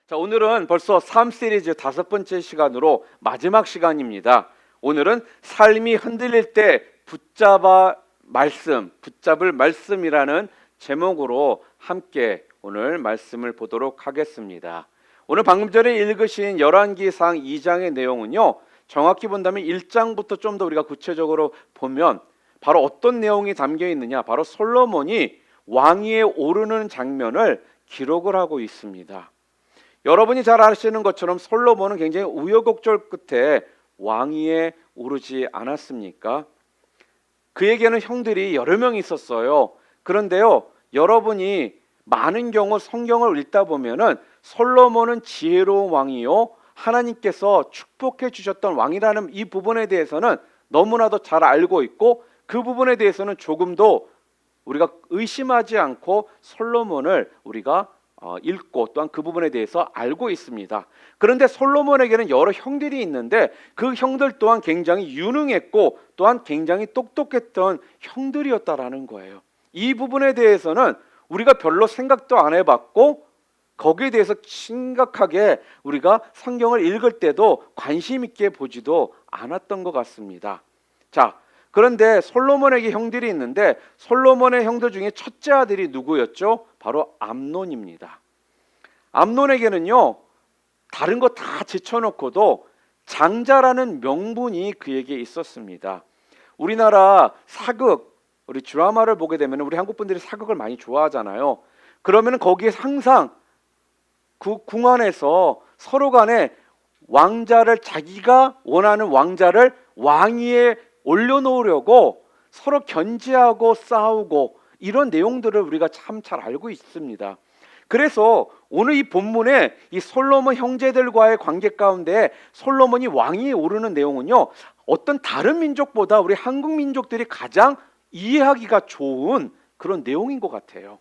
자, 오늘은 벌써 3시리즈 5번째 시간으로 마지막 시간입니다. 오늘은 삶이 흔들릴 때 붙잡을 말씀이라는 제목으로 함께 오늘 말씀을 보도록 하겠습니다. 오늘 방금 전에 읽으신 열왕기상 2장의 내용은요, 정확히 본다면 1장부터 좀 더 우리가 구체적으로 보면 바로 어떤 내용이 담겨 있느냐, 바로 솔로몬이 왕위에 오르는 장면을 기록을 하고 있습니다. 여러분이 잘 아시는 것처럼 솔로몬은 굉장히 우여곡절 끝에 왕위에 오르지 않았습니까? 그에게는 형들이 여러 명 있었어요. 그런데요, 여러분이 많은 경우 성경을 읽다 보면은 솔로몬은 지혜로운 왕이요, 하나님께서 축복해 주셨던 왕이라는 이 부분에 대해서는 너무나도 잘 알고 있고, 그 부분에 대해서는 조금도 우리가 의심하지 않고 솔로몬을 우리가 읽고 또한 그 부분에 대해서 알고 있습니다. 그런데 솔로몬에게는 여러 형들이 있는데 그 형들 또한 굉장히 유능했고 또한 굉장히 똑똑했던 형들이었다라는 거예요. 이 부분에 대해서는 우리가 별로 생각도 안 해봤고, 거기에 대해서 심각하게 우리가 성경을 읽을 때도 관심 있게 보지도 않았던 것 같습니다. 자, 그런데 솔로몬에게 형들이 있는데 솔로몬의 형들 중에 첫째 아들이 누구였죠? 바로 암논입니다. 암논에게는요, 다른 거 다 제쳐놓고도 장자라는 명분이 그에게 있었습니다. 우리나라 사극, 우리 드라마를 보게 되면 우리 한국 분들이 사극을 많이 좋아하잖아요. 그러면 거기에 항상 그 궁안에서 서로 간에 왕자를, 자기가 원하는 왕자를 왕위에 올려놓으려고 서로 견제하고 싸우고 이런 내용들을 우리가 참 잘 알고 있습니다. 그래서 오늘 이 본문에 이 솔로몬 형제들과의 관계 가운데 솔로몬이 왕위에 오르는 내용은요, 어떤 다른 민족보다 우리 한국 민족들이 가장 이해하기가 좋은 그런 내용인 것 같아요.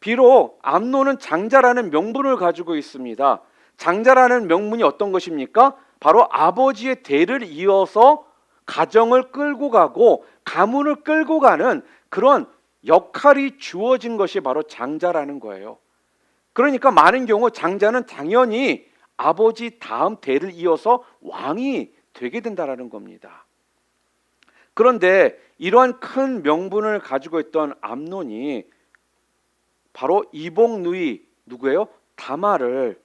비록 암논은 장자라는 명분을 가지고 있습니다. 장자라는 명분이 어떤 것입니까? 바로 아버지의 대를 이어서 가정을 끌고 가고 가문을 끌고 가는 그런 역할이 주어진 것이 바로 장자라는 거예요. 그러니까 많은 경우 장자는 당연히 아버지 다음 대를 이어서 왕이 되게 된다라는 겁니다. 그런데 이러한 큰 명분을 가지고 있던 암논이 바로 이복 누이 누구예요? 다말을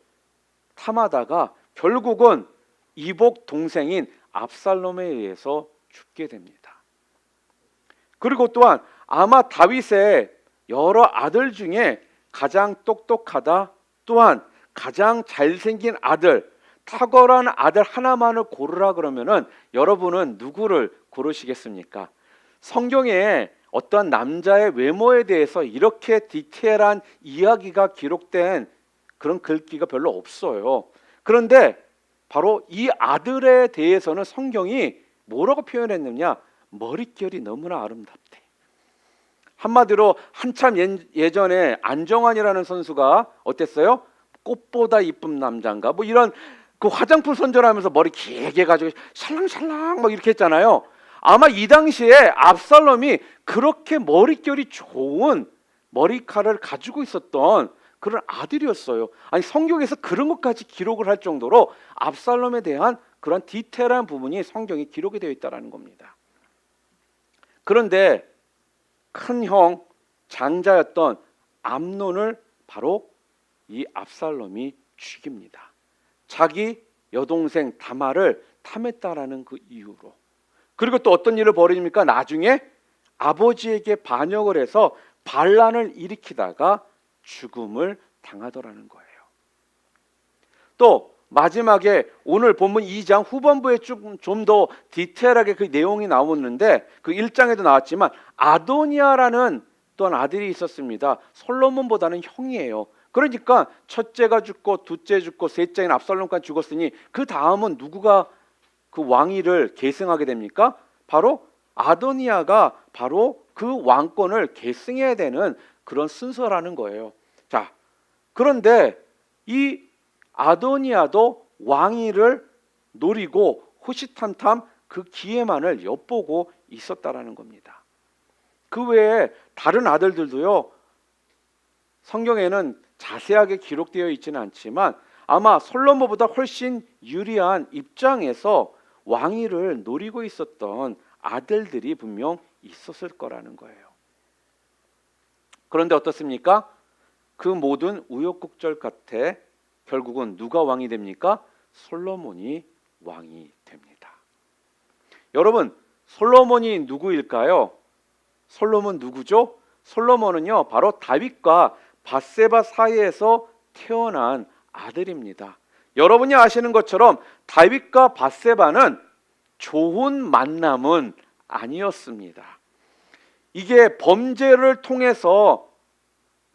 탐하다가 결국은 이복 동생인 압살롬에 의해서 죽게 됩니다. 그리고 또한 아마 다윗의 여러 아들 중에 가장 똑똑하다, 또한 가장 잘생긴 아들, 탁월한 아들 하나만을 고르라 그러면은 여러분은 누구를 고르시겠습니까? 성경에 어떤 남자의 외모에 대해서 이렇게 디테일한 이야기가 기록된 그런 글귀가 별로 없어요. 그런데 바로 이 아들에 대해서는 성경이 뭐라고 표현했느냐? 머릿결이 너무나 아름답대. 한마디로 한참 예전에 안정환이라는 선수가 어땠어요? 꽃보다 이쁜 남자인가? 뭐 이런 그 화장품 선전하면서 머리 길게 가지고 샬랑샬랑 막 이렇게 했잖아요. 아마 이 당시에 압살롬이 그렇게 머릿결이 좋은 머리카락을 가지고 있었던 그런 아들이었어요. 아니, 성경에서 그런 것까지 기록을 할 정도로 압살롬에 대한 그런 디테일한 부분이 성경에 기록이 되어 있다는 겁니다. 그런데 큰 형 장자였던 암논을 바로 이 압살롬이 죽입니다. 자기 여동생 다말을 탐했다라는 그 이유로. 그리고 또 어떤 일을 벌입니까? 나중에 아버지에게 반역을 해서 반란을 일으키다가 죽음을 당하더라는 거예요. 또 마지막에 오늘 본문 2장 후반부에 좀 더 디테일하게 그 내용이 나오는데 그 1장에도 나왔지만 아도니아라는 또한 아들이 있었습니다. 솔로몬보다는 형이에요. 그러니까 첫째가 죽고 둘째 죽고 셋째인 압살롬까지 죽었으니 그 다음은 누구가 그 왕위를 계승하게 됩니까? 바로 아도니아가 바로 그 왕권을 계승해야 되는 그런 순서라는 거예요. 자, 그런데 이 아도니아도 왕위를 노리고 호시탐탐 그 기회만을 엿보고 있었다라는 겁니다. 그 외에 다른 아들들도요, 성경에는 자세하게 기록되어 있지는 않지만 아마 솔로몬보다 훨씬 유리한 입장에서 왕위를 노리고 있었던 아들들이 분명 있었을 거라는 거예요. 그런데 어떻습니까? 그 모든 우여곡절 끝에 결국은 누가 왕이 됩니까? 솔로몬이 왕이 됩니다. 여러분, 솔로몬이 누구일까요? 솔로몬 누구죠? 솔로몬은요, 바로 다윗과 밧세바 사이에서 태어난 아들입니다. 여러분이 아시는 것처럼 다윗과 밧세바는 좋은 만남은 아니었습니다. 이게 범죄를 통해서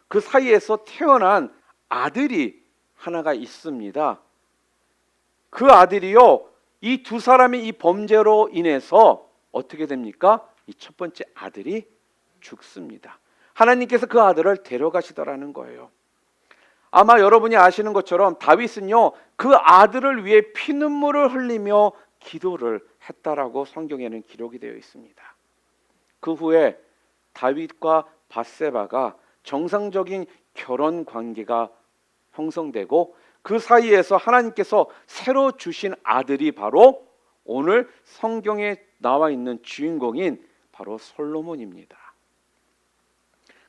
그 사이에서 태어난 아들이 하나가 있습니다. 그 아들이요, 이 두 사람이 이 범죄로 인해서 어떻게 됩니까? 이 첫 번째 아들이 죽습니다. 하나님께서 그 아들을 데려가시더라는 거예요. 아마 여러분이 아시는 것처럼 다윗은요, 그 아들을 위해 피눈물을 흘리며 기도를 했다라고 성경에는 기록이 되어 있습니다. 그 후에 다윗과 밧세바가 정상적인 결혼 관계가 형성되고 그 사이에서 하나님께서 새로 주신 아들이 바로 오늘 성경에 나와 있는 주인공인 바로 솔로몬입니다.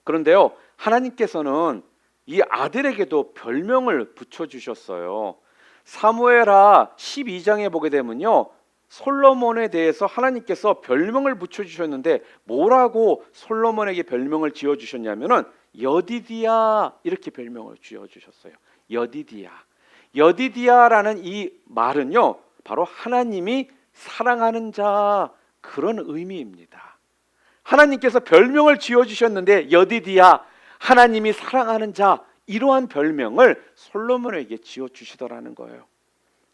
그런데요, 하나님께서는 이 아들에게도 별명을 붙여주셨어요. 사무엘하 12장에 보게 되면요, 솔로몬에 대해서 하나님께서 별명을 붙여주셨는데 뭐라고 솔로몬에게 별명을 지어주셨냐면은 여디디야 이렇게 별명을 지어주셨어요. 여디디야. 여디디야라는 이 말은요, 바로 하나님이 사랑하는 자, 그런 의미입니다. 하나님께서 별명을 지어주셨는데 여디디야, 하나님이 사랑하는 자, 이러한 별명을 솔로몬에게 지어주시더라는 거예요.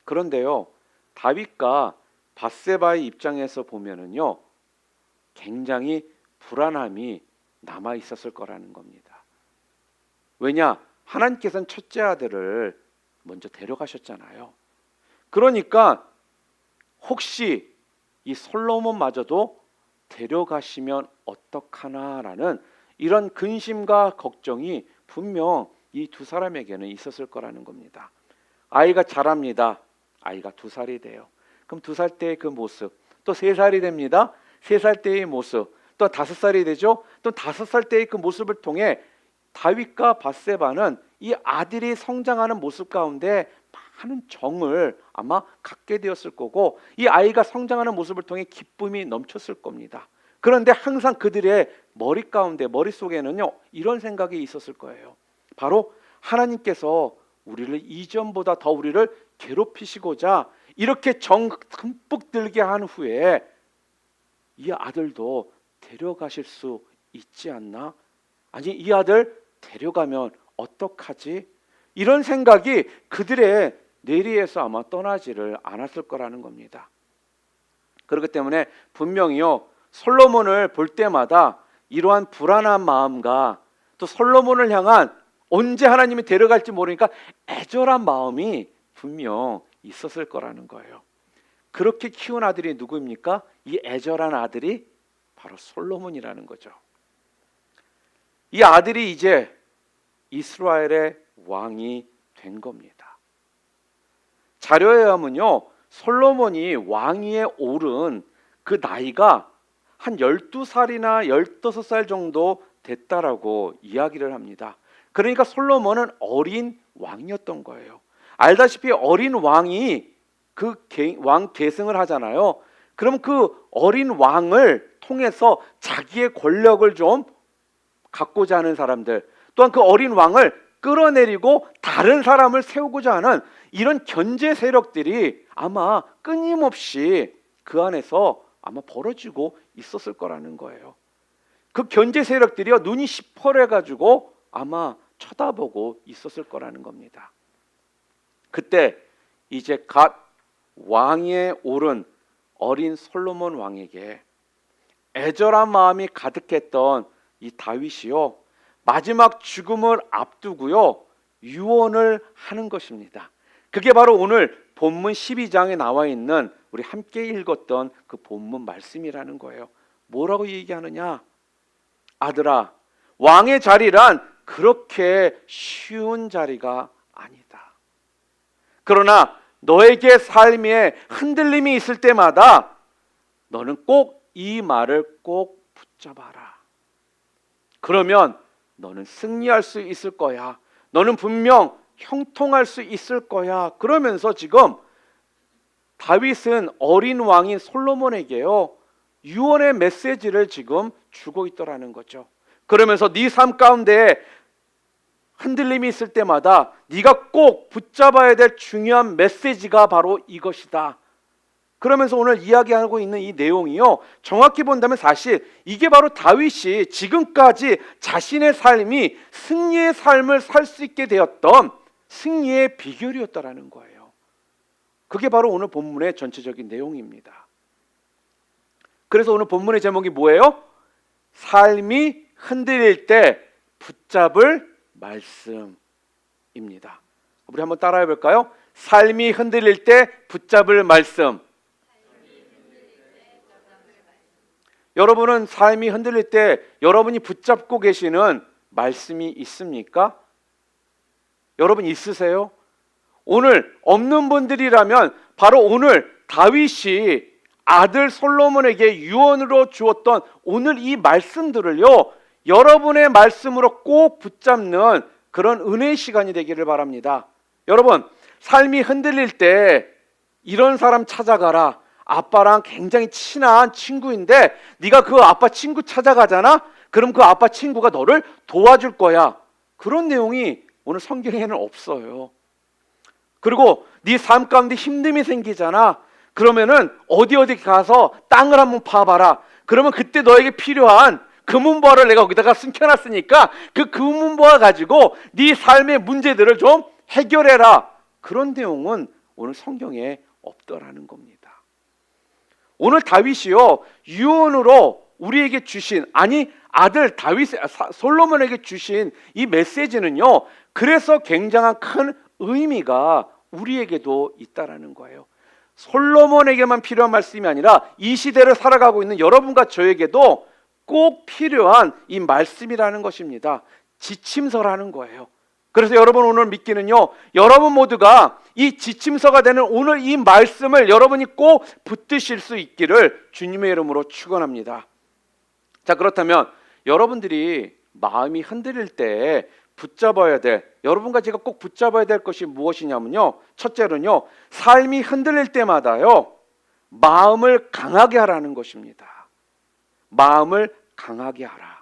그런데요, 다윗과 밧세바의 입장에서 보면은요, 굉장히 불안함이 남아 있었을 거라는 겁니다. 왜냐? 하나님께서는 첫째 아들을 먼저 데려가셨잖아요. 그러니까 혹시 이 솔로몬마저도 데려가시면 어떡하나라는 이런 근심과 걱정이 분명 이 두 사람에게는 있었을 거라는 겁니다. 아이가 자랍니다. 아이가 2살이 돼요. 그럼 2살 때의 그 모습, 또 3살이 됩니다. 3살 때의 모습, 또 5살이 되죠. 또 5살 때의 그 모습을 통해 다윗과 밧세바는 이 아들이 성장하는 모습 가운데 많은 정을 아마 갖게 되었을 거고, 이 아이가 성장하는 모습을 통해 기쁨이 넘쳤을 겁니다. 그런데 항상 그들의 머리 가운데, 머릿속에는요, 이런 생각이 있었을 거예요. 바로 하나님께서 우리를 이전보다 더 우리를 괴롭히시고자 이렇게 정 듬뿍 들게 한 후에 이 아들도 데려가실 수 있지 않나? 아니, 이 아들 데려가면 어떡하지? 이런 생각이 그들의 뇌리에서 아마 떠나지를 않았을 거라는 겁니다. 그렇기 때문에 분명히요, 솔로몬을 볼 때마다 이러한 불안한 마음과 또 솔로몬을 향한 언제 하나님이 데려갈지 모르니까 애절한 마음이 분명 있었을 거라는 거예요. 그렇게 키운 아들이 누구입니까? 이 애절한 아들이 바로 솔로몬이라는 거죠. 이 아들이 이제 이스라엘의 왕이 된 겁니다. 자료에 의하면요, 솔로몬이 왕위에 오른 그 나이가 한 12살이나 15살 정도 됐다라고 이야기를 합니다. 그러니까 솔로몬은 어린 왕이었던 거예요. 알다시피 어린 왕이 그 왕 계승을 하잖아요. 그럼 그 어린 왕을 통해서 자기의 권력을 좀 갖고자 하는 사람들, 또한 그 어린 왕을 끌어내리고 다른 사람을 세우고자 하는 이런 견제 세력들이 아마 끊임없이 그 안에서 아마 벌어지고 있었을 거라는 거예요. 그 견제 세력들이요, 눈이 시퍼래 가지고 아마 쳐다보고 있었을 거라는 겁니다. 그때 이제 갓 왕위에 오른 어린 솔로몬 왕에게 애절한 마음이 가득했던 이 다윗이요, 마지막 죽음을 앞두고요, 유언을 하는 것입니다. 그게 바로 오늘 본문 12장에 나와 있는 우리 함께 읽었던 그 본문 말씀이라는 거예요. 뭐라고 얘기하느냐? 아들아, 왕의 자리란 그렇게 쉬운 자리가 아니다. 그러나 너에게 삶에 흔들림이 있을 때마다 너는 꼭 이 말을 꼭 붙잡아라. 그러면 너는 승리할 수 있을 거야. 너는 분명 형통할 수 있을 거야. 그러면서 지금 다윗은 어린 왕인 솔로몬에게요, 유언의 메시지를 지금 주고 있더라는 거죠. 그러면서 네 삶 가운데 흔들림이 있을 때마다 네가 꼭 붙잡아야 될 중요한 메시지가 바로 이것이다. 그러면서 오늘 이야기하고 있는 이 내용이요, 정확히 본다면 사실 이게 바로 다윗이 지금까지 자신의 삶이 승리의 삶을 살 수 있게 되었던 승리의 비결이었다라는 거예요. 그게 바로 오늘 본문의 전체적인 내용입니다. 그래서 오늘 본문의 제목이 뭐예요? 삶이 흔들릴 때 붙잡을 말씀입니다. 우리 한번 따라해 볼까요? 삶이 흔들릴 때 붙잡을 말씀. 여러분은 삶이 흔들릴 때 여러분이 붙잡고 계시는 말씀이 있습니까? 여러분 있으세요? 오늘 없는 분들이라면 바로 오늘 다윗이 아들 솔로몬에게 유언으로 주었던 오늘 이 말씀들을요, 여러분의 말씀으로 꼭 붙잡는 그런 은혜의 시간이 되기를 바랍니다. 여러분, 삶이 흔들릴 때 이런 사람 찾아가라. 아빠랑 굉장히 친한 친구인데 네가 그 아빠 친구 찾아가잖아? 그럼 그 아빠 친구가 너를 도와줄 거야. 그런 내용이 오늘 성경에는 없어요. 그리고 네 삶 가운데 힘듦이 생기잖아. 그러면은 어디 가서 땅을 한번 파봐라. 그러면 그때 너에게 필요한 금은보화를 내가 거기다가 숨겨놨으니까 그 금은보화 가지고 네 삶의 문제들을 좀 해결해라. 그런 내용은 오늘 성경에 없더라는 겁니다. 오늘 다윗이요, 유언으로 우리에게 주신, 아니 아들 솔로몬에게 주신 이 메시지는요, 그래서 굉장한 큰 의미가 우리에게도 있다라는 거예요. 솔로몬에게만 필요한 말씀이 아니라 이 시대를 살아가고 있는 여러분과 저에게도 꼭 필요한 이 말씀이라는 것입니다. 지침서라는 거예요. 그래서 여러분 오늘 믿기는요, 여러분 모두가 이 지침서가 되는 오늘 이 말씀을 여러분이 꼭 붙드실 수 있기를 주님의 이름으로 축원합니다. 자, 그렇다면 여러분들이 마음이 흔들릴 때 붙잡아야 될, 여러분과 제가 꼭 붙잡아야 될 것이 무엇이냐면요, 첫째로는요, 삶이 흔들릴 때마다요, 마음을 강하게 하라는 것입니다. 마음을 강하게 하라.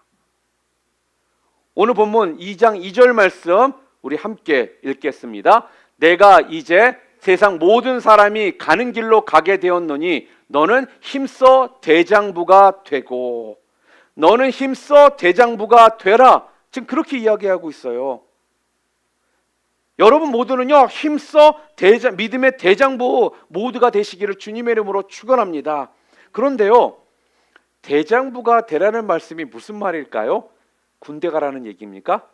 오늘 본문 2장 2절 말씀 우리 함께 읽겠습니다. 내가 이제 세상 모든 사람이 가는 길로 가게 되었노니 너는 힘써 대장부가 되고, 너는 힘써 대장부가 되라. 지금 그렇게 이야기하고 있어요. 여러분 모두는요, 힘써 믿음의 대장부 모두가 되시기를 주님의 이름으로 축원합니다. 그런데요, 대장부가 되라는 말씀이 무슨 말일까요? 군대 가라는 얘기입니까?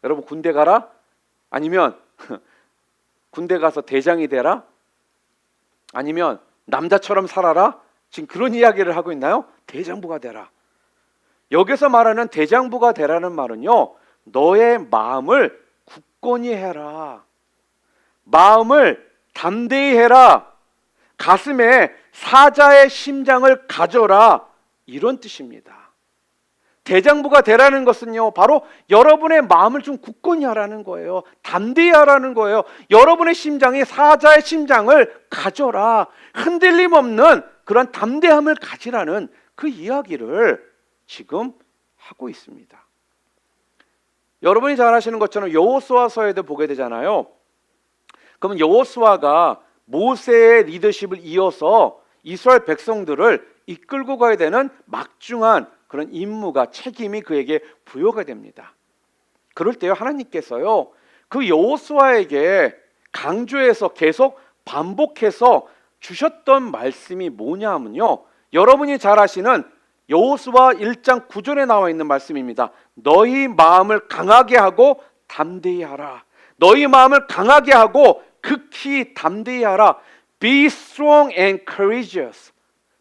여러분 군대 가라? 아니면 군대 가서 대장이 되라? 아니면 남자처럼 살아라? 지금 그런 이야기를 하고 있나요? 대장부가 되라. 여기서 말하는 대장부가 되라는 말은요, 너의 마음을 굳건히 해라. 마음을 담대히 해라. 가슴에 사자의 심장을 가져라. 이런 뜻입니다. 대장부가 되라는 것은요, 바로 여러분의 마음을 좀 굳건히 하라는 거예요. 담대히 하라는 거예요. 여러분의 심장이 사자의 심장을 가져라. 흔들림 없는 그런 담대함을 가지라는 그 이야기를 지금 하고 있습니다. 여러분이 잘 아시는 것처럼 여호수아서에도 보게 되잖아요. 그러면 여호수아가 모세의 리더십을 이어서 이스라엘 백성들을 이끌고 가야 되는 막중한 그런 임무가, 책임이 그에게 부여가 됩니다. 그럴 때요, 하나님께서요, 그 여호수아에게 강조해서 계속 반복해서 주셨던 말씀이 뭐냐 하면요, 여러분이 잘 아시는 여호수아 1장 9절에 나와 있는 말씀입니다. 너희 마음을 강하게 하고 담대히 하라. 너희 마음을 강하게 하고 극히 담대히 하라. Be strong and courageous.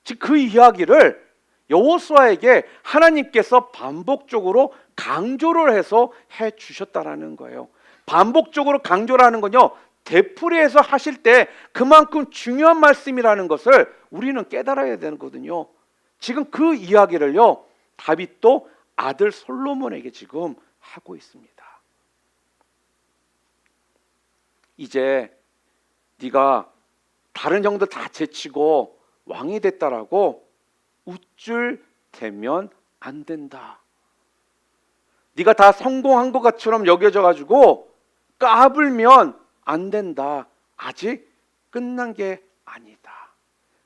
즉 그 이야기를 여호수아에게 하나님께서 반복적으로 강조를 해서 해 주셨다라는 거예요. 반복적으로 강조를 하는 건요, 되풀이해서 하실 때 그만큼 중요한 말씀이라는 것을 우리는 깨달아야 되거든요. 지금 그 이야기를요, 다윗도 아들 솔로몬에게 지금 하고 있습니다. 이제 네가 다른 형들 다 제치고 왕이 됐다라고 우쭐 대면 안 된다. 네가 다 성공한 것처럼 여겨져 가지고 까불면 안 된다. 아직 끝난 게 아니다.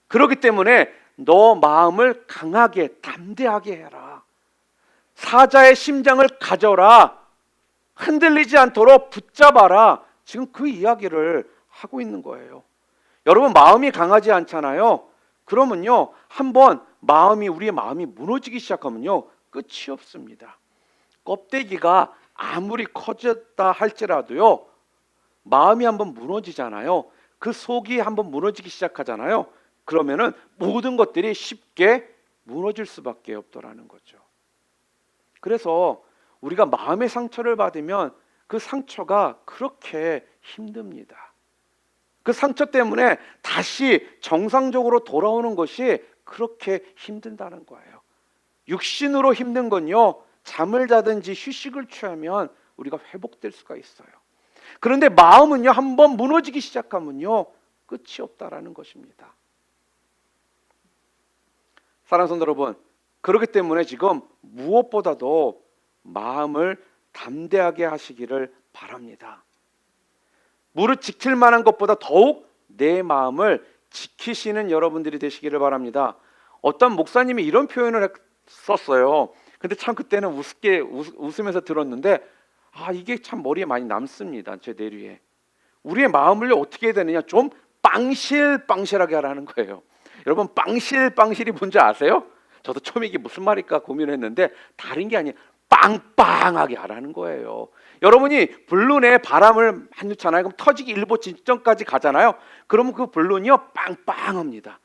그렇기 때문에 너 마음을 강하게 담대하게 해라. 사자의 심장을 가져라. 흔들리지 않도록 붙잡아라. 지금 그 이야기를 하고 있는 거예요. 여러분, 마음이 강하지 않잖아요. 그러면요, 한번 우리의 마음이 무너지기 시작하면요, 끝이 없습니다. 껍데기가 아무리 커졌다 할지라도요, 마음이 한번 무너지잖아요. 그 속이 한번 무너지기 시작하잖아요. 그러면은 모든 것들이 쉽게 무너질 수밖에 없더라는 거죠. 그래서 우리가 마음의 상처를 받으면 그 상처가 그렇게 힘듭니다. 그 상처 때문에 다시 정상적으로 돌아오는 것이 그렇게 힘든다는 거예요. 육신으로 힘든 건요, 잠을 자든지 휴식을 취하면 우리가 회복될 수가 있어요. 그런데 마음은요, 한번 무너지기 시작하면요, 끝이 없다라는 것입니다. 사랑하는 성도 여러분, 그렇기 때문에 지금 무엇보다도 마음을 담대하게 하시기를 바랍니다. 무릇 지킬 만한 것보다 더욱 내 마음을 지키시는 여러분들이 되시기를 바랍니다. 어떤 목사님이 이런 표현을 썼어요. 근데 참 그때는 웃으면서 들었는데, 이게 참 머리에 많이 남습니다. 제 내리에. 우리의 마음을 어떻게 해야 되느냐, 좀 빵실빵실하게 하라는 거예요. 여러분, 빵실빵실이 뭔지 아세요? 저도 처음에 이게 무슨 말일까 고민했는데 다른 게 아니에요. 빵빵하게 하라는 거예요. 여러분이 불룬에 바람을 한 넣잖아요. 그럼 터지기 일보 직전까지 가잖아요. 그러면 그 불룬이요, 빵빵합니다.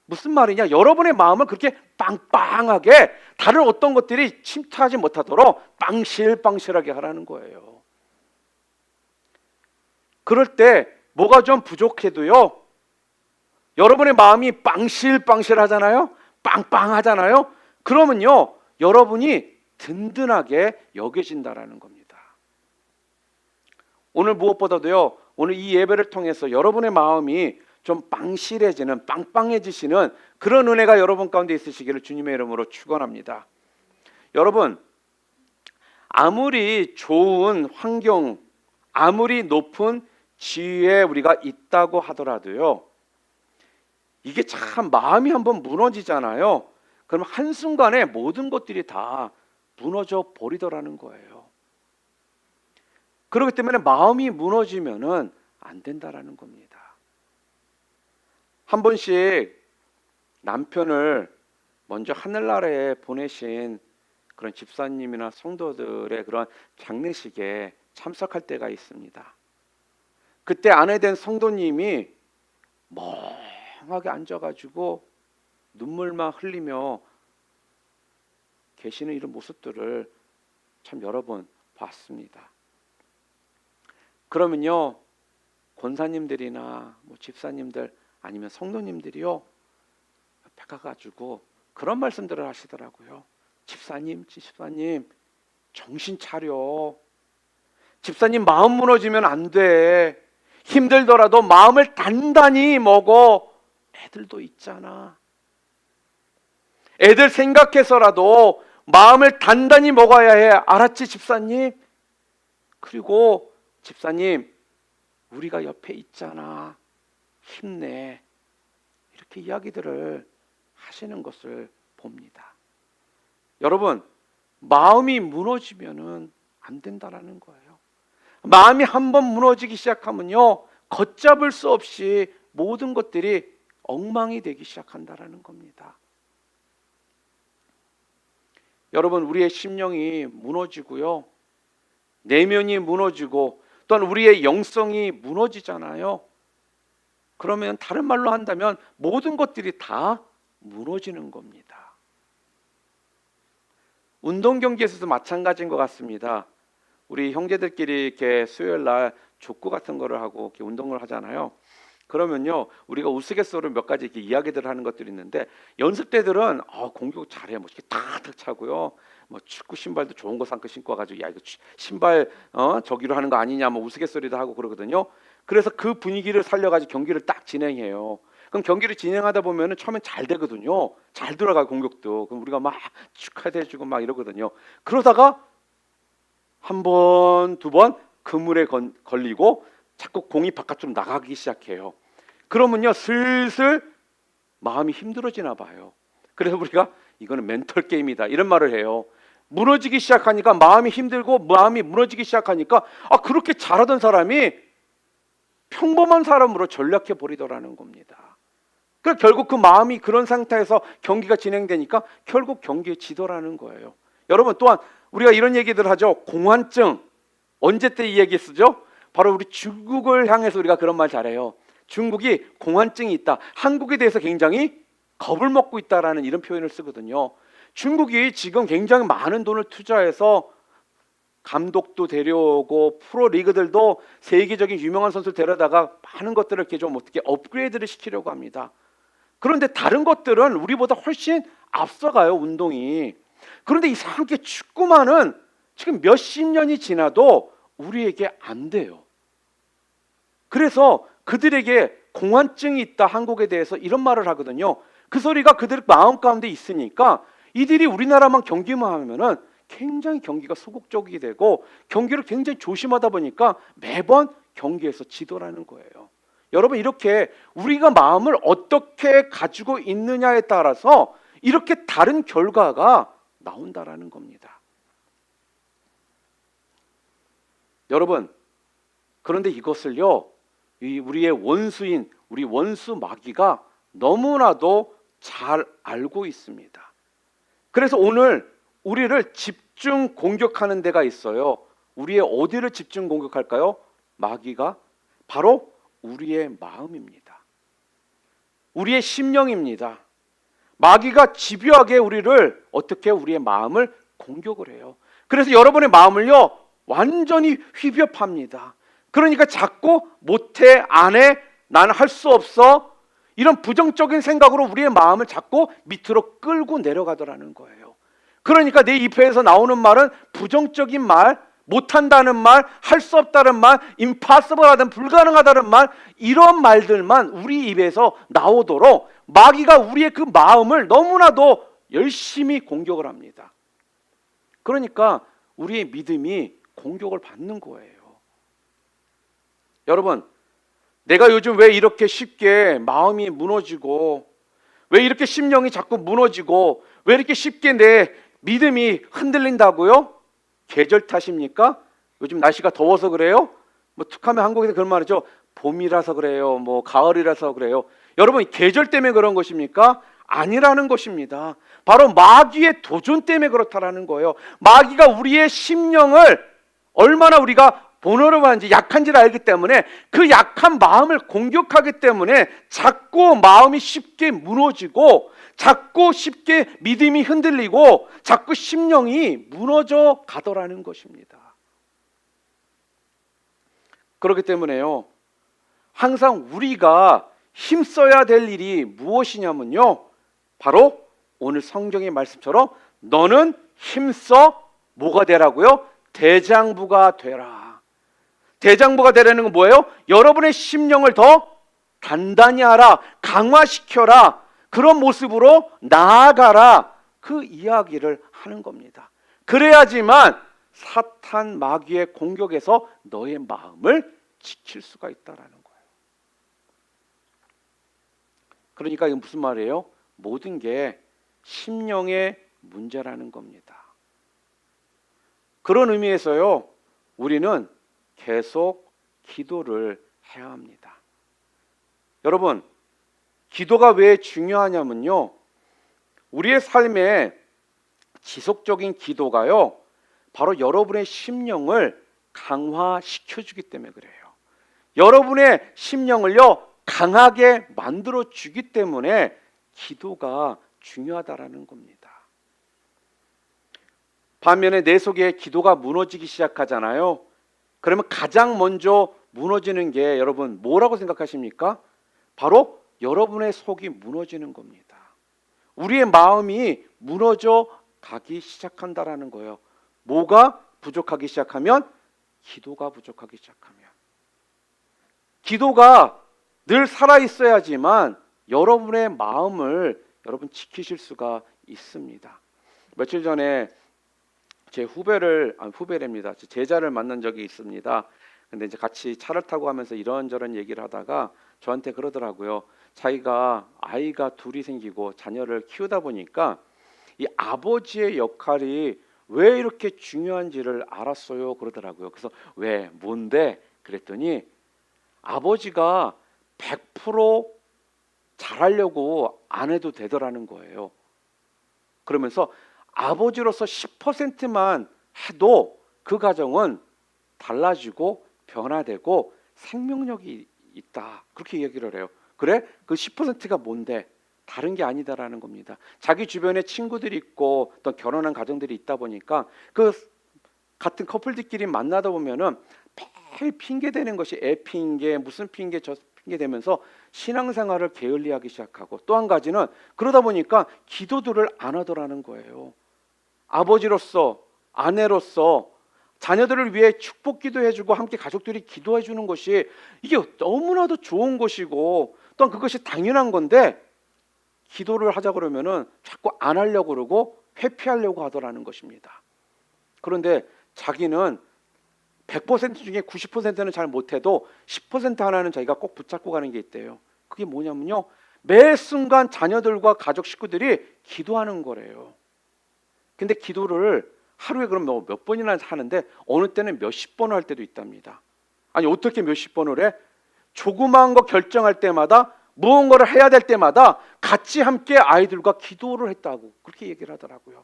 무슨 말이냐? 여러분의 마음을 그렇게 빵빵하게 다른 어떤 것들이 침투하지 못하도록 빵실빵실하게 하라는 거예요. 그럴 때 뭐가 좀 부족해도요, 여러분의 마음이 빵실빵실하잖아요. 빵빵하잖아요. 그러면요, 여러분이 든든하게 여겨진다라는 겁니다. 오늘 무엇보다도요, 오늘 이 예배를 통해서 여러분의 마음이 좀 빵실해지는, 빵빵해지시는 그런 은혜가 여러분 가운데 있으시기를 주님의 이름으로 축원합니다. 여러분, 아무리 좋은 환경, 아무리 높은 지위에 우리가 있다고 하더라도요, 이게 참 마음이 한번 무너지잖아요. 그럼 한순간에 모든 것들이 다 무너져 버리더라는 거예요. 그렇기 때문에 마음이 무너지면은 안 된다라는 겁니다. 한 번씩 남편을 먼저 하늘나라에 보내신 그런 집사님이나 성도들의 그런 장례식에 참석할 때가 있습니다. 그때 아내 된 성도님이 멍하게 앉아가지고 눈물만 흘리며 계시는 이런 모습들을 참 여러 번 봤습니다. 그러면요, 권사님들이나 집사님들 아니면 성도님들이요, 옆에 가가지고 그런 말씀들을 하시더라고요. 집사님 정신 차려. 집사님 마음 무너지면 안 돼. 힘들더라도 마음을 단단히 먹어. 애들도 있잖아. 애들 생각해서라도 마음을 단단히 먹어야 해. 알았지, 집사님? 그리고 집사님, 우리가 옆에 있잖아. 힘내. 이렇게 이야기들을 하시는 것을 봅니다. 여러분, 마음이 무너지면은 안 된다라는 거예요. 마음이 한번 무너지기 시작하면요, 걷잡을 수 없이 모든 것들이 엉망이 되기 시작한다라는 겁니다. 여러분, 우리의 심령이 무너지고요, 내면이 무너지고 또한 우리의 영성이 무너지잖아요. 그러면 다른 말로 한다면 모든 것들이 다 무너지는 겁니다. 운동 경기에서도 마찬가지인 것 같습니다. 우리 형제들끼리 이렇게 수요일 날 족구 같은 거를 하고 이렇게 운동을 하잖아요. 그러면요, 우리가 우스갯소리로 몇 가지 이렇게 이야기들을 하는 것들이 있는데, 연습 때들은 공격 잘해, 뭐 이렇게 탁탁 차고요. 뭐 축구 신발도 좋은 거 상크 신고 와가지고 야 이거 신발 저기로 하는 거 아니냐, 뭐 우스갯소리도 하고 그러거든요. 그래서 그 분위기를 살려가지고 경기를 딱 진행해요. 그럼 경기를 진행하다 보면은 처음엔 잘 되거든요. 잘 들어가요, 공격도. 그럼 우리가 막 축하해주고 막 이러거든요. 그러다가 한 번, 두 번 그물에 걸리고 자꾸 공이 바깥으로 나가기 시작해요. 그러면요, 슬슬 마음이 힘들어지나 봐요. 그래서 우리가 이거는 멘털 게임이다 이런 말을 해요. 무너지기 시작하니까 마음이 힘들고, 마음이 무너지기 시작하니까 그렇게 잘하던 사람이 평범한 사람으로 전락해 버리더라는 겁니다. 그래서 결국 그 마음이 그런 상태에서 경기가 진행되니까 결국 경기에 지더라는 거예요. 여러분, 또한 우리가 이런 얘기들 하죠. 공환증. 언제 때 이 얘기 쓰죠? 바로 우리 중국을 향해서 우리가 그런 말 잘해요. 중국이 공환증이 있다. 한국에 대해서 굉장히 겁을 먹고 있다라는 이런 표현을 쓰거든요. 중국이 지금 굉장히 많은 돈을 투자해서 감독도 데려오고 프로 리그들도 세계적인 유명한 선수를 데려다가 많은 것들을 이렇게 좀 어떻게 업그레이드를 시키려고 합니다. 그런데 다른 것들은 우리보다 훨씬 앞서가요, 운동이. 그런데 이상하게 축구만은 지금 몇십 년이 지나도 우리에게 안 돼요. 그래서 그들에게 공환증이 있다, 한국에 대해서 이런 말을 하거든요. 그 소리가 그들 마음 가운데 있으니까 이들이 우리나라만 경기만 하면은 굉장히 경기가 소극적이 되고 경기를 굉장히 조심하다 보니까 매번 경기에서 지더라는 거예요. 여러분, 이렇게 우리가 마음을 어떻게 가지고 있느냐에 따라서 이렇게 다른 결과가 나온다라는 겁니다. 여러분, 그런데 이것을요, 우리의 원수인 우리 원수 마귀가 너무나도 잘 알고 있습니다. 그래서 오늘 우리를 집중 공격하는 데가 있어요. 우리의 어디를 집중 공격할까요? 마귀가 바로 우리의 마음입니다. 우리의 심령입니다. 마귀가 집요하게 우리를 어떻게 우리의 마음을 공격을 해요. 그래서 여러분의 마음을요, 완전히 휘벼 팝니다. 그러니까 자꾸 못해, 안 해, 나는 할 수 없어, 이런 부정적인 생각으로 우리의 마음을 자꾸 밑으로 끌고 내려가더라는 거예요. 그러니까 내 입에서 나오는 말은 부정적인 말, 못한다는 말, 할 수 없다는 말, impossible하다는 불가능하다는 말, 이런 말들만 우리 입에서 나오도록 마귀가 우리의 그 마음을 너무나도 열심히 공격을 합니다. 그러니까 우리의 믿음이 공격을 받는 거예요. 여러분, 내가 요즘 왜 이렇게 쉽게 마음이 무너지고, 왜 이렇게 심령이 자꾸 무너지고, 왜 이렇게 쉽게 내 믿음이 흔들린다고요? 계절 탓입니까? 요즘 날씨가 더워서 그래요? 뭐 툭하면 한국에서 그런 말이죠. 봄이라서 그래요, 뭐 가을이라서 그래요. 여러분, 계절 때문에 그런 것입니까? 아니라는 것입니다. 바로 마귀의 도전 때문에 그렇다라는 거예요. 마귀가 우리의 심령을 얼마나 우리가 본어로만지 약한지를 알기 때문에 그 약한 마음을 공격하기 때문에 자꾸 마음이 쉽게 무너지고, 자꾸 쉽게 믿음이 흔들리고, 자꾸 심령이 무너져 가더라는 것입니다. 그렇기 때문에요, 항상 우리가 힘써야 될 일이 무엇이냐면요, 바로 오늘 성경의 말씀처럼 너는 힘써 뭐가 되라고요? 대장부가 되라. 대장부가 되라는 건 뭐예요? 여러분의 심령을 더 단단히 하라, 강화시켜라, 그런 모습으로 나아가라, 그 이야기를 하는 겁니다. 그래야지만 사탄 마귀의 공격에서 너의 마음을 지킬 수가 있다라는 거예요. 그러니까 이건 무슨 말이에요? 모든 게 심령의 문제라는 겁니다. 그런 의미에서요, 우리는 계속 기도를 해야 합니다. 여러분, 기도가 왜 중요하냐면요, 우리의 삶에 지속적인 기도가요, 바로 여러분의 심령을 강화시켜주기 때문에 그래요. 여러분의 심령을요, 강하게 만들어주기 때문에 기도가 중요하다라는 겁니다. 반면에 내 속에 기도가 무너지기 시작하잖아요. 그러면 가장 먼저 무너지는 게 여러분 뭐라고 생각하십니까? 바로 여러분의 속이 무너지는 겁니다. 우리의 마음이 무너져 가기 시작한다라는 거예요. 뭐가 부족하기 시작하면? 기도가 부족하기 시작하면. 기도가 늘 살아 있어야지만 여러분의 마음을 여러분 지키실 수가 있습니다. 며칠 전에 제 후배랍니다. 제 제자를 만난 적이 있습니다. 근데 이제 같이 차를 타고 하면서 이런저런 얘기를 하다가 저한테 그러더라고요. 자기가 아이가 둘이 생기고 자녀를 키우다 보니까 이 아버지의 역할이 왜 이렇게 중요한지를 알았어요. 그러더라고요. 그래서 왜? 뭔데? 그랬더니 아버지가 100% 잘하려고 안 해도 되더라는 거예요. 그러면서 아버지로서 10%만 해도 그 가정은 달라지고 변화되고 생명력이 있다. 그렇게 얘기를 해요. 그래? 그 10%가 뭔데? 다른 게 아니다라는 겁니다. 자기 주변에 친구들이 있고 또 결혼한 가정들이 있다 보니까 그 같은 커플들끼리 만나다 보면은 매일 핑계 대는 것이 애 핑계, 무슨 핑계, 저 핑계 되면서 신앙생활을 게을리하기 시작하고, 또 한 가지는 그러다 보니까 기도들을 안 하더라는 거예요. 아버지로서, 아내로서 자녀들을 위해 축복 기도해주고 함께 가족들이 기도해 주는 것이 이게 너무나도 좋은 것이고 또한 그것이 당연한 건데, 기도를 하자 그러면은 자꾸 안 하려고 그러고 회피하려고 하더라는 것입니다. 그런데 자기는 100% 중에 90%는 잘 못해도 10% 하나는 자기가 꼭 붙잡고 가는 게 있대요. 그게 뭐냐면요, 매 순간 자녀들과 가족 식구들이 기도하는 거래요. 근데 기도를 하루에 그럼 몇 번이나 하는데 어느 때는 몇십 번을 할 때도 있답니다. 아니 어떻게 몇십 번을 해? 조그마한 거 결정할 때마다, 무언가를 해야 될 때마다 같이 함께 아이들과 기도를 했다고 그렇게 얘기를 하더라고요.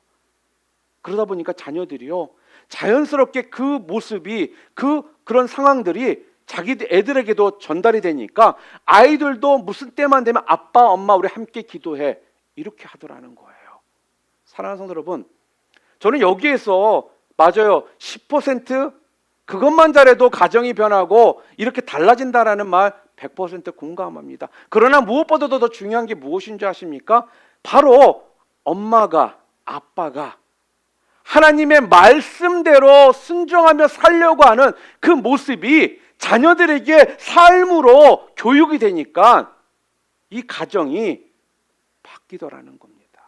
그러다 보니까 자녀들이요, 자연스럽게 그 모습이, 그런 상황들이 자기 애들에게도 전달이 되니까 아이들도 무슨 때만 되면 아빠, 엄마 우리 함께 기도해 이렇게 하더라는 거예요. 사랑하는 성도 여러분, 저는 여기에서 맞아요, 10% 그것만 잘해도 가정이 변하고 이렇게 달라진다라는 말 100% 공감합니다. 그러나 무엇보다도 더 중요한 게 무엇인지 아십니까? 바로 엄마가, 아빠가 하나님의 말씀대로 순종하며 살려고 하는 그 모습이 자녀들에게 삶으로 교육이 되니까 이 가정이 바뀌더라는 겁니다.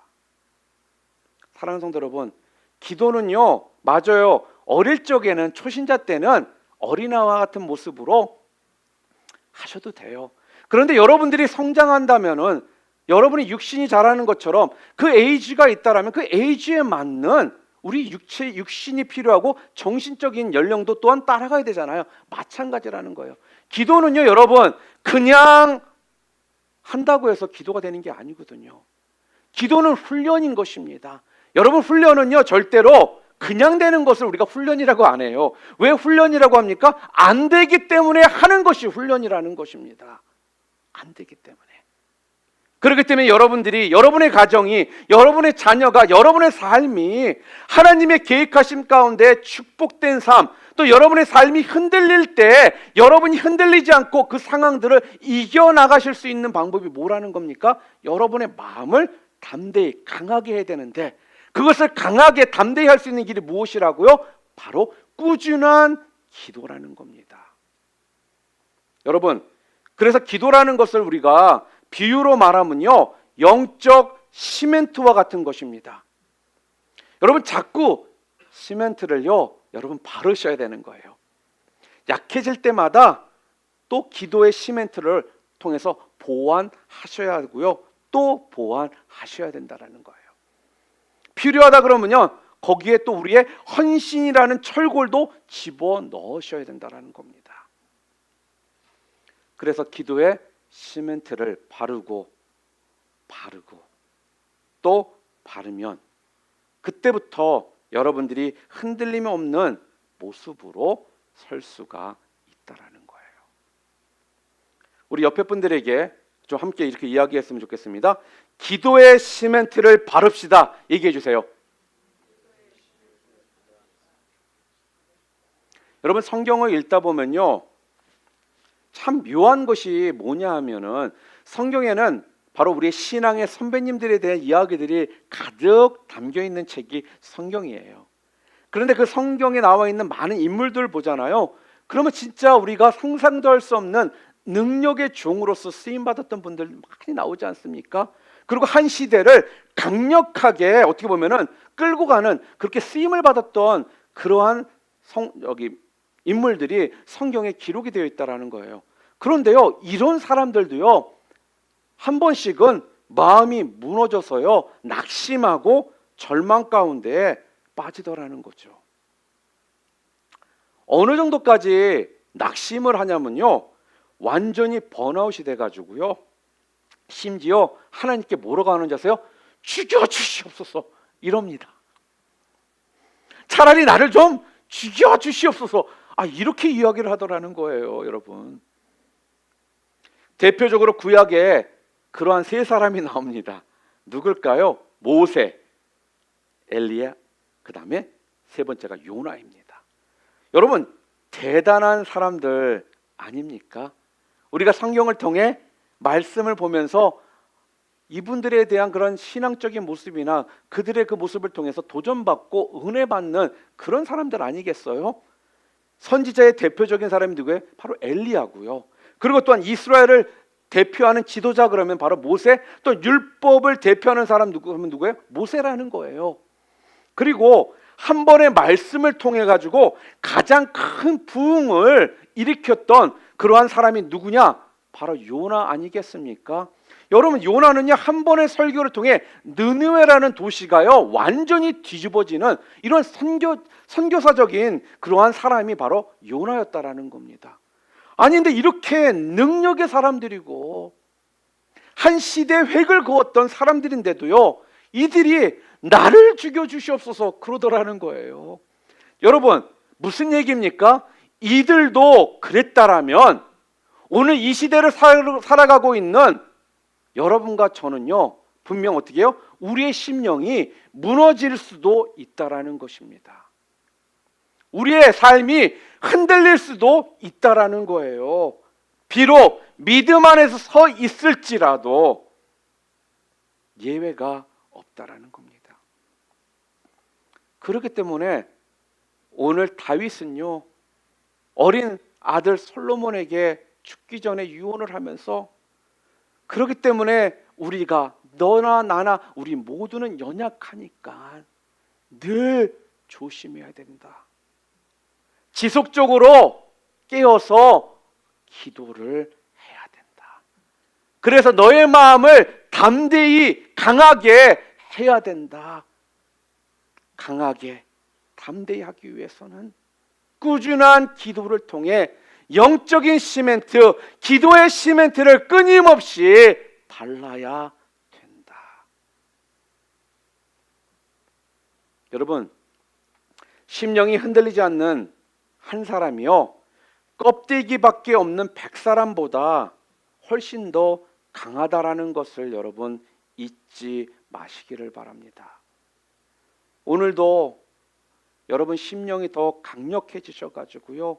사랑하는 성도 여러분, 기도는요, 맞아요, 어릴 적에는, 초신자 때는 어린아이와 같은 모습으로 하셔도 돼요. 그런데 여러분들이 성장한다면은, 여러분이 육신이 자라는 것처럼 그 에이지가 있다라면 그 에이지에 맞는 우리 육신이 필요하고 정신적인 연령도 또한 따라가야 되잖아요. 마찬가지라는 거예요. 기도는요, 여러분, 그냥 한다고 해서 기도가 되는 게 아니거든요. 기도는 훈련인 것입니다. 여러분, 훈련은요, 절대로 그냥 되는 것을 우리가 훈련이라고 안 해요. 왜 훈련이라고 합니까? 안 되기 때문에 하는 것이 훈련이라는 것입니다. 안 되기 때문에. 그렇기 때문에 여러분들이, 여러분의 가정이, 여러분의 자녀가, 여러분의 삶이 하나님의 계획하심 가운데 축복된 삶, 또 여러분의 삶이 흔들릴 때 여러분이 흔들리지 않고 그 상황들을 이겨나가실 수 있는 방법이 뭐라는 겁니까? 여러분의 마음을 담대히 강하게 해야 되는데, 그것을 강하게 담대히 할 수 있는 길이 무엇이라고요? 바로 꾸준한 기도라는 겁니다. 여러분, 그래서 기도라는 것을 우리가 비유로 말하면요, 영적 시멘트와 같은 것입니다. 여러분, 자꾸 시멘트를요, 여러분 바르셔야 되는 거예요. 약해질 때마다 또 기도의 시멘트를 통해서 보완하셔야 하고요, 또 보완하셔야 된다는 거예요. 필요하다 그러면요, 거기에 또 우리의 헌신이라는 철골도 집어넣으셔야 된다는 겁니다. 그래서 기도의 시멘트를 바르고 또 바르면 그때부터 여러분들이 흔들림 없는 모습으로 설 수가 있다라는 거예요. 우리 옆에 분들에게 좀 함께 이렇게 이야기했으면 좋겠습니다. 기도의 시멘트를 바릅시다. 얘기해 주세요. 여러분 성경을 읽다 보면요, 참 묘한 것이 뭐냐 하면은 성경에는 바로 우리의 신앙의 선배님들에 대한 이야기들이 가득 담겨 있는 책이 성경이에요. 그런데 그 성경에 나와 있는 많은 인물들 보잖아요. 그러면 진짜 우리가 상상도 할 수 없는 능력의 종으로서 쓰임 받았던 분들 많이 나오지 않습니까? 그리고 한 시대를 강력하게 어떻게 보면은 끌고 가는, 그렇게 쓰임을 받았던 그러한 인물들이 성경에 기록이 되어 있다라는 거예요. 그런데요, 이런 사람들도요, 한 번씩은 마음이 무너져서요, 낙심하고 절망 가운데 빠지더라는 거죠. 어느 정도까지 낙심을 하냐면요, 완전히 번아웃이 돼가지고요, 심지어 하나님께 뭐라고 하는지 아세요? 죽여주시옵소서 이럽니다. 차라리 나를 좀 죽여주시옵소서, 이렇게 이야기를 하더라는 거예요. 여러분, 대표적으로 구약에 그러한 세 사람이 나옵니다. 누굴까요? 모세, 엘리야, 그 다음에 세 번째가 요나입니다. 여러분, 대단한 사람들 아닙니까? 우리가 성경을 통해 말씀을 보면서 이분들에 대한 그런 신앙적인 모습이나 그들의 그 모습을 통해서 도전받고 은혜 받는 그런 사람들 아니겠어요? 선지자의 대표적인 사람이 누구예요? 바로 엘리야고요. 그리고 또한 이스라엘을 대표하는 지도자 그러면 바로 모세, 또 율법을 대표하는 사람 누구예요? 모세라는 거예요. 그리고 한 번의 말씀을 통해 가지고 가장 큰 부흥을 일으켰던 그러한 사람이 누구냐? 바로 요나 아니겠습니까? 여러분, 요나는요, 한 번의 설교를 통해 느느웨라는 도시가요 완전히 뒤집어지는 이런 선교사적인 그러한 사람이 바로 요나였다라는 겁니다. 아니 근데 이렇게 능력의 사람들이고 한 시대 획을 그었던 사람들인데도요, 이들이 나를 죽여주시옵소서 그러더라는 거예요. 여러분, 무슨 얘기입니까? 이들도 그랬다라면 오늘 이 시대를 살아가고 있는 여러분과 저는요, 분명 어떻게 해요? 우리의 심령이 무너질 수도 있다라는 것입니다. 우리의 삶이 흔들릴 수도 있다라는 거예요. 비록 믿음 안에서 서 있을지라도 예외가 없다라는 겁니다. 그렇기 때문에 오늘 다윗은요, 어린 아들 솔로몬에게 죽기 전에 유언을 하면서, 그렇기 때문에 우리가 너나 나나 우리 모두는 연약하니까 늘 조심해야 된다. 지속적으로 깨어서 기도를 해야 된다. 그래서 너의 마음을 담대히 강하게 해야 된다. 강하게 담대히 하기 위해서는 꾸준한 기도를 통해 영적인 시멘트, 기도의 시멘트를 끊임없이 발라야 된다. 여러분, 심령이 흔들리지 않는 한 사람이요, 껍데기밖에 없는 100사람보다 훨씬 더 강하다라는 것을 여러분 잊지 마시기를 바랍니다. 오늘도 여러분 심령이 더 강력해지셔가지고요,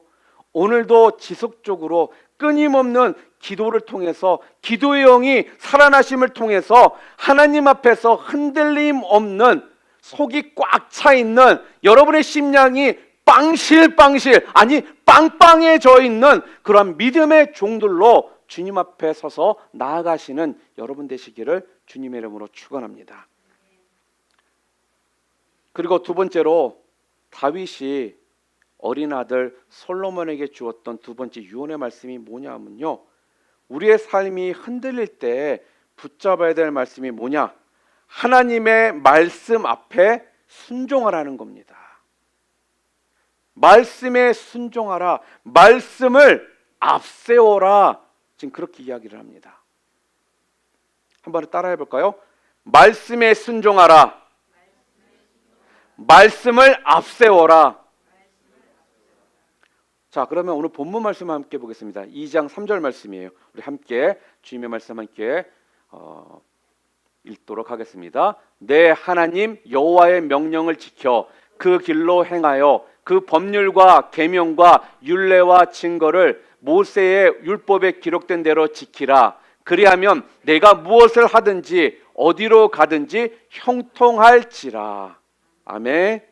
오늘도 지속적으로 끊임없는 기도를 통해서, 기도의 영이 살아나심을 통해서 하나님 앞에서 흔들림 없는, 속이 꽉 차 있는 여러분의 심령이 빵실빵실, 아니 빵빵해져 있는 그런 믿음의 종들로 주님 앞에 서서 나아가시는 여러분 되시기를 주님의 이름으로 축원합니다. 그리고 두 번째로 다윗이 어린 아들 솔로몬에게 주었던 두 번째 유언의 말씀이 뭐냐 하면요, 우리의 삶이 흔들릴 때 붙잡아야 될 말씀이 뭐냐? 하나님의 말씀 앞에 순종하라는 겁니다. 말씀에 순종하라, 말씀을 앞세워라, 지금 그렇게 이야기를 합니다. 한번 따라해 볼까요? 말씀에 순종하라, 말씀을 앞세워라. 자, 그러면 오늘 본문 말씀 함께 보겠습니다. 2장 3절 말씀이에요. 우리 함께 주님의 말씀 함께 읽도록 하겠습니다. 내 하나님 여호와의 명령을 지켜 그 길로 행하여 그 법률과 계명과 율례와 증거를 모세의 율법에 기록된 대로 지키라. 그리하면 내가 무엇을 하든지 어디로 가든지 형통할지라. 아멘.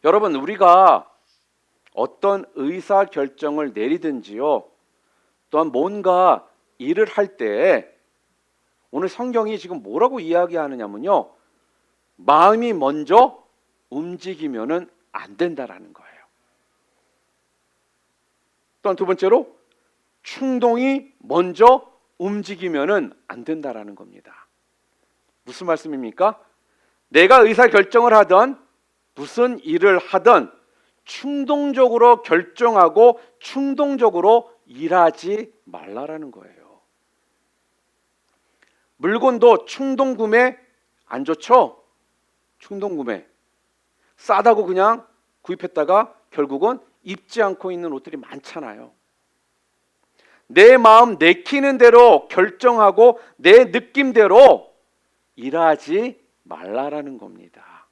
여러분, 우리가 어떤 의사 결정을 내리든지요, 또한 뭔가 일을 할 때 오늘 성경이 지금 뭐라고 이야기하느냐면요, 마음이 먼저 움직이면은 안 된다라는 거예요. 또한 두 번째로 충동이 먼저 움직이면은 안 된다라는 겁니다. 무슨 말씀입니까? 내가 의사 결정을 하든 무슨 일을 하든 충동적으로 결정하고 충동적으로 일하지 말라라는 거예요. 물건도 충동 구매 안 좋죠? 충동 구매. 싸다고 그냥 구입했다가 결국은 입지 않고 있는 옷들이 많잖아요. 내 마음 내키는 대로 결정하고 내 느낌대로 일하지 말라라는 겁니다.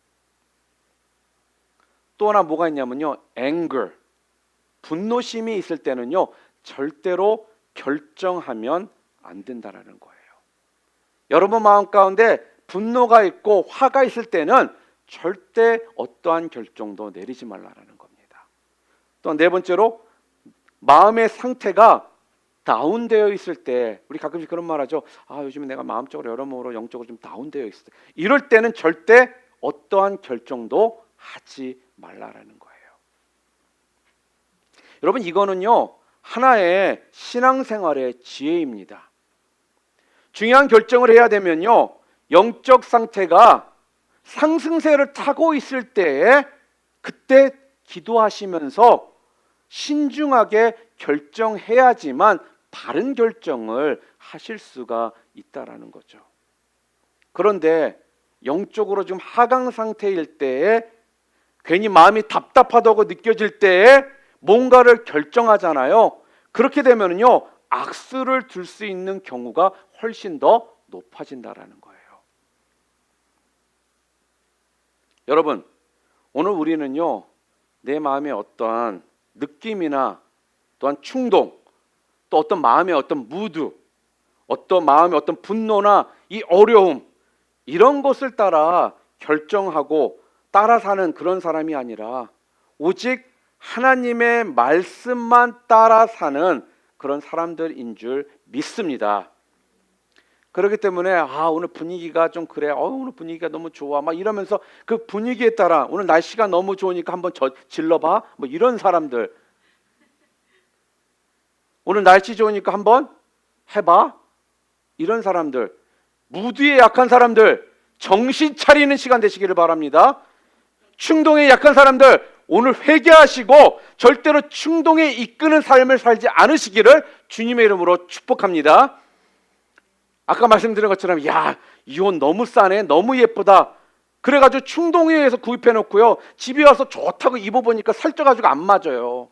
또 하나 뭐가 있냐면요, anger, 분노심이 있을 때는요 절대로 결정하면 안 된다라는 거예요. 여러분 마음 가운데 분노가 있고 화가 있을 때는 절대 어떠한 결정도 내리지 말라라는 겁니다. 또 네 번째로 마음의 상태가 다운되어 있을 때, 우리 가끔씩 그런 말 하죠. 요즘에 내가 마음적으로 여러모로 영적으로 좀 다운되어 있을 때, 이럴 때는 절대 어떠한 결정도 하지 말라라는 거예요. 여러분, 이거는요 하나의 신앙생활의 지혜입니다. 중요한 결정을 해야 되면요, 영적 상태가 상승세를 타고 있을 때에 그때 기도하시면서 신중하게 결정해야지만 바른 결정을 하실 수가 있다라는 거죠. 그런데 영적으로 좀 하강 상태일 때에 괜히 마음이 답답하다고 느껴질 때에 뭔가를 결정하잖아요. 그렇게 되면요 악수를 둘 수 있는 경우가 훨씬 더 높아진다라는 거예요. 여러분, 오늘 우리는요 내 마음의 어떠한 느낌이나 또한 충동, 또 어떤 마음의 어떤 무드, 어떤 마음의 어떤 분노나 이 어려움, 이런 것을 따라 결정하고 따라 사는 그런 사람이 아니라 오직 하나님의 말씀만 따라 사는 그런 사람들인 줄 믿습니다. 그렇기 때문에 오늘 분위기가 좀 그래, 오늘 분위기가 너무 좋아, 막 이러면서 그 분위기에 따라 오늘 날씨가 너무 좋으니까 한번 질러봐, 뭐 이런 사람들, 오늘 날씨 좋으니까 한번 해봐, 이런 사람들, 무드에 약한 사람들, 정신 차리는 시간 되시기를 바랍니다. 충동에 약한 사람들, 오늘 회개하시고 절대로 충동에 이끄는 삶을 살지 않으시기를 주님의 이름으로 축복합니다. 아까 말씀드린 것처럼 이 옷 너무 싸네, 너무 예쁘다, 그래가지고 충동에 의해서 구입해 놓고요 집에 와서 좋다고 입어보니까 살쪄가지고 안 맞아요.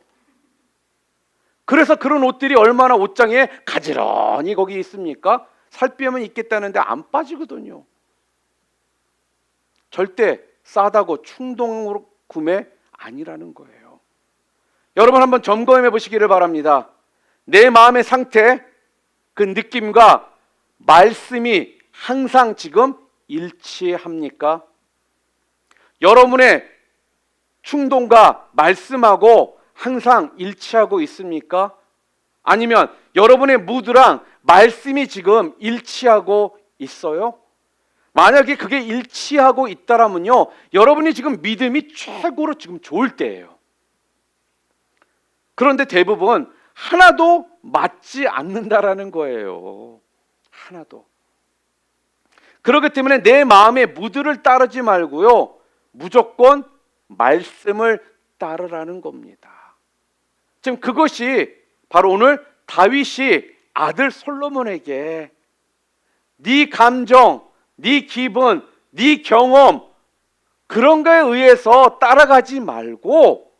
그래서 그런 옷들이 얼마나 옷장에 가지런히 거기 있습니까? 살 빼면 있겠다는데 안 빠지거든요. 절대 싸다고 충동으로 구매 아니라는 거예요. 여러분 한번 점검해 보시기를 바랍니다. 내 마음의 상태, 그 느낌과 말씀이 항상 지금 일치합니까? 여러분의 충동과 말씀하고 항상 일치하고 있습니까? 아니면 여러분의 무드랑 말씀이 지금 일치하고 있어요? 만약에 그게 일치하고 있다라면요 여러분이 지금 믿음이 최고로 지금 좋을 때예요. 그런데 대부분 하나도 맞지 않는다라는 거예요. 하나도. 그렇기 때문에 내 마음의 무드를 따르지 말고요 무조건 말씀을 따르라는 겁니다. 지금 그것이 바로 오늘 다윗이 아들 솔로몬에게 네 감정, 네 기분, 네 경험, 그런 거에 의해서 따라가지 말고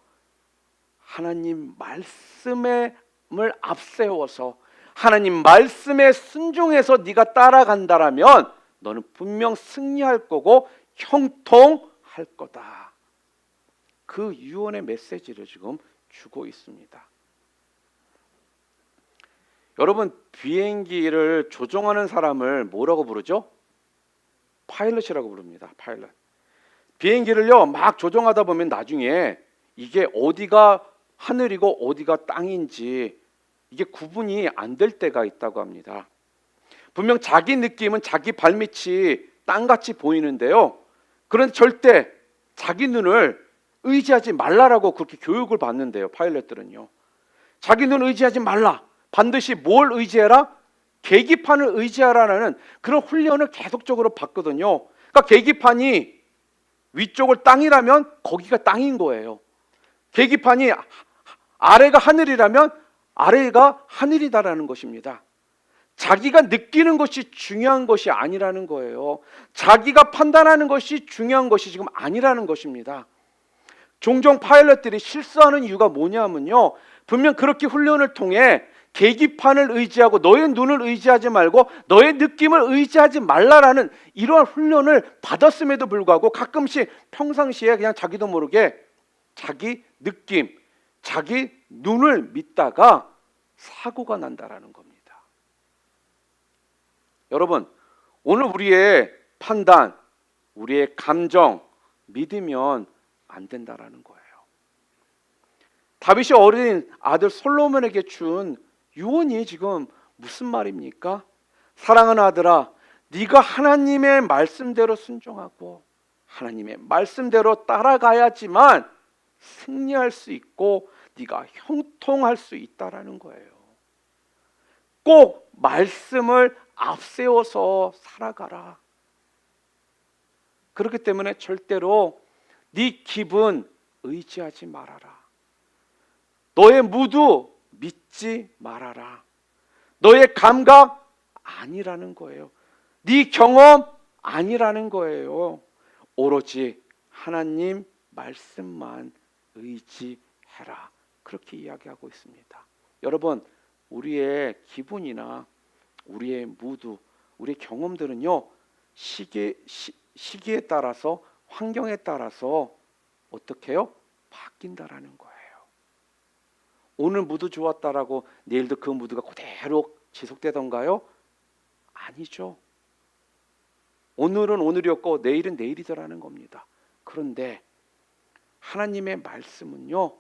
하나님 말씀을 앞세워서 하나님 말씀에 순종해서 네가 따라간다라면 너는 분명 승리할 거고 형통할 거다. 그 유언의 메시지를 지금 주고 있습니다. 여러분, 비행기를 조종하는 사람을 뭐라고 부르죠? 파일럿이라고 부릅니다. 파일럿. 비행기를요 막 조종하다 보면 나중에 이게 어디가 하늘이고 어디가 땅인지 이게 구분이 안 될 때가 있다고 합니다. 분명 자기 느낌은 자기 발밑이 땅같이 보이는데요, 그런데 절대 자기 눈을 의지하지 말라라고 그렇게 교육을 받는데요. 파일럿들은요, 자기 눈 의지하지 말라, 반드시 뭘 의지해라? 계기판을 의지하라는 그런 훈련을 계속적으로 받거든요. 그러니까 계기판이 위쪽을 땅이라면 거기가 땅인 거예요. 계기판이 아래가 하늘이라면 아래가 하늘이다라는 것입니다. 자기가 느끼는 것이 중요한 것이 아니라는 거예요. 자기가 판단하는 것이 중요한 것이 지금 아니라는 것입니다. 종종 파일럿들이 실수하는 이유가 뭐냐면요, 분명 그렇게 훈련을 통해 계기판을 의지하고 너의 눈을 의지하지 말고 너의 느낌을 의지하지 말라라는 이러한 훈련을 받았음에도 불구하고 가끔씩 평상시에 그냥 자기도 모르게 자기 느낌, 자기 눈을 믿다가 사고가 난다라는 겁니다. 여러분, 오늘 우리의 판단, 우리의 감정 믿으면 안 된다라는 거예요. 다윗이 어린 아들 솔로몬에게 준 유언이 지금 무슨 말입니까? 사랑하는 아들아, 네가 하나님의 말씀대로 순종하고 하나님의 말씀대로 따라가야지만 승리할 수 있고 네가 형통할 수 있다라는 거예요. 꼭 말씀을 앞세워서 살아가라. 그렇기 때문에 절대로 네 기분 의지하지 말아라. 너의 무드 믿지 말아라. 너의 감각 아니라는 거예요. 네 경험 아니라는 거예요. 오로지 하나님 말씀만 의지해라. 그렇게 이야기하고 있습니다. 여러분, 우리의 기분이나 우리의 무드, 우리의 경험들은요, 시기에 따라서, 환경에 따라서 어떻게 해요? 바뀐다라는 거예요. 오늘 무드 좋았다라고 내일도 그 무드가 그대로 지속되던가요? 아니죠. 오늘은 오늘이었고 내일은 내일이더라는 겁니다. 그런데 하나님의 말씀은요,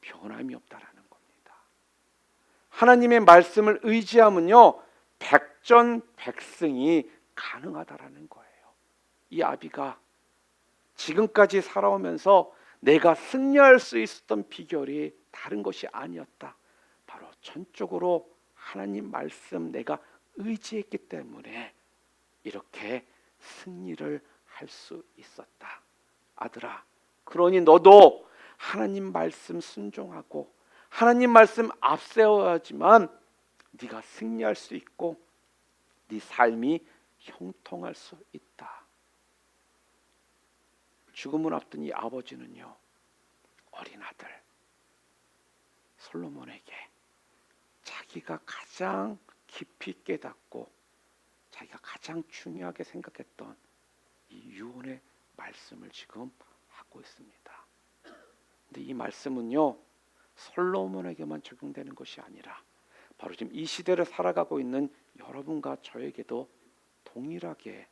변함이 없다라는 겁니다. 하나님의 말씀을 의지하면요, 백전백승이 가능하다라는 거예요. 이 아비가 지금까지 살아오면서 내가 승리할 수 있었던 비결이 다른 것이 아니었다. 바로 전적으로 하나님 말씀 내가 의지했기 때문에 이렇게 승리를 할 수 있었다. 아들아, 그러니 너도 하나님 말씀 순종하고 하나님 말씀 앞세워야지만 네가 승리할 수 있고 네 삶이 형통할 수 있다. 죽음을 앞둔 이 아버지는요, 어린 아들 솔로몬에게 자기가 가장 깊이 깨닫고 자기가 가장 중요하게 생각했던 이 유언의 말씀을 지금 하고 있습니다. 근데 이 말씀은요, 솔로몬에게만 적용되는 것이 아니라 바로 지금 이 시대를 살아가고 있는 여러분과 저에게도 동일하게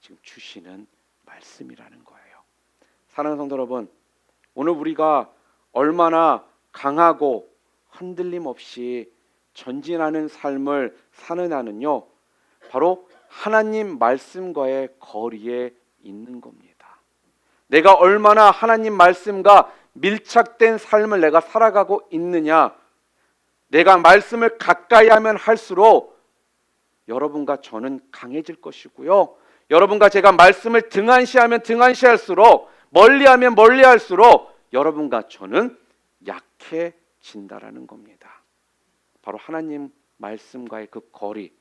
지금 주시는 말씀이라는 거예요. 사랑하는 성도 여러분, 오늘 우리가 얼마나 강하고 흔들림 없이 전진하는 삶을 사느냐는요, 바로 하나님 말씀과의 거리에 있는 겁니다. 내가 얼마나 하나님 말씀과 밀착된 삶을 내가 살아가고 있느냐, 내가 말씀을 가까이 하면 할수록 여러분과 저는 강해질 것이고요, 여러분과 제가 말씀을 등한시하면 등한시할수록, 멀리하면 멀리할수록 여러분과 저는 약해진다라는 겁니다. 바로 하나님 말씀과의 그 거리,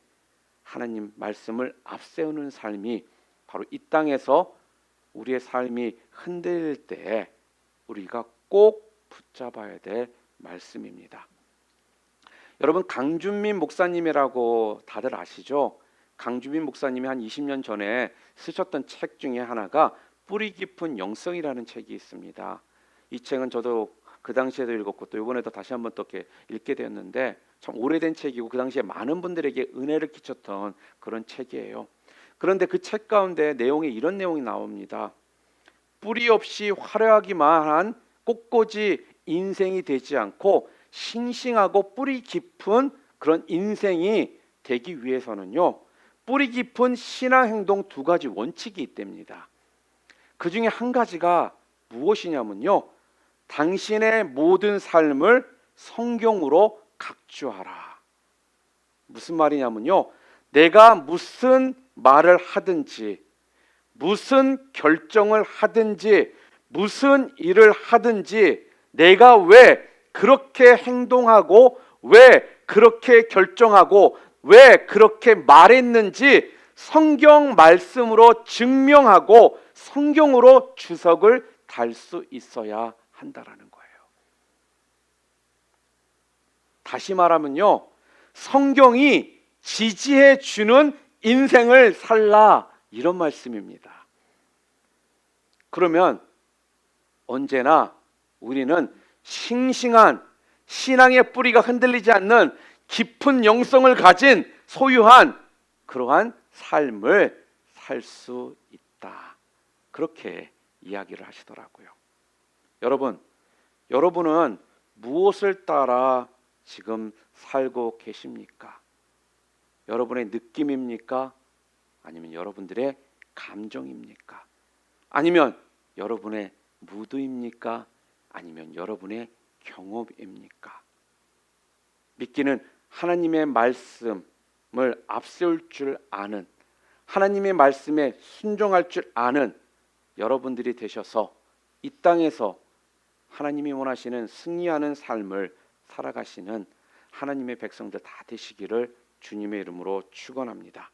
하나님 말씀을 앞세우는 삶이 바로 이 땅에서 우리의 삶이 흔들릴 때 우리가 꼭 붙잡아야 될 말씀입니다. 여러분, 강준민 목사님이라고 다들 아시죠? 강준민 목사님이 한 20년 전에 쓰셨던 책 중에 하나가 뿌리 깊은 영성이라는 책이 있습니다. 이 책은 저도 그 당시에도 읽었고 또 이번에도 다시 한번 또 이렇게 읽게 되었는데 참 오래된 책이고 그 당시에 많은 분들에게 은혜를 끼쳤던 그런 책이에요. 그런데 그 책 가운데 내용에 이런 내용이 나옵니다. 뿌리 없이 화려하기만 한 꽃꽂이 인생이 되지 않고 싱싱하고 뿌리 깊은 그런 인생이 되기 위해서는요, 뿌리 깊은 신앙 행동 두 가지 원칙이 있답니다. 그 중에 한 가지가 무엇이냐면요, 당신의 모든 삶을 성경으로 각주하라. 무슨 말이냐면요, 내가 무슨 말을 하든지, 무슨 결정을 하든지, 무슨 일을 하든지, 내가 왜 그렇게 행동하고, 왜 그렇게 결정하고, 왜 그렇게 말했는지 성경 말씀으로 증명하고 성경으로 주석을 달 수 있어야 한다라는 거예요. 다시 말하면요, 성경이 지지해 주는 인생을 살라, 이런 말씀입니다. 그러면 언제나 우리는 싱싱한 신앙의 뿌리가 흔들리지 않는 깊은 영성을 가진 소유한 그러한 삶을 살 수 있다, 그렇게 이야기를 하시더라고요. 여러분은 무엇을 따라 지금 살고 계십니까? 여러분의 느낌입니까? 아니면 여러분들의 감정입니까? 아니면 여러분의 무드입니까? 아니면 여러분의 경험입니까? 믿기는 하나님의 말씀을 앞세울 줄 아는, 하나님의 말씀에 순종할 줄 아는 여러분들이 되셔서 이 땅에서 하나님이 원하시는 승리하는 삶을 살아가시는 하나님의 백성들 다 되시기를 주님의 이름으로 축원합니다.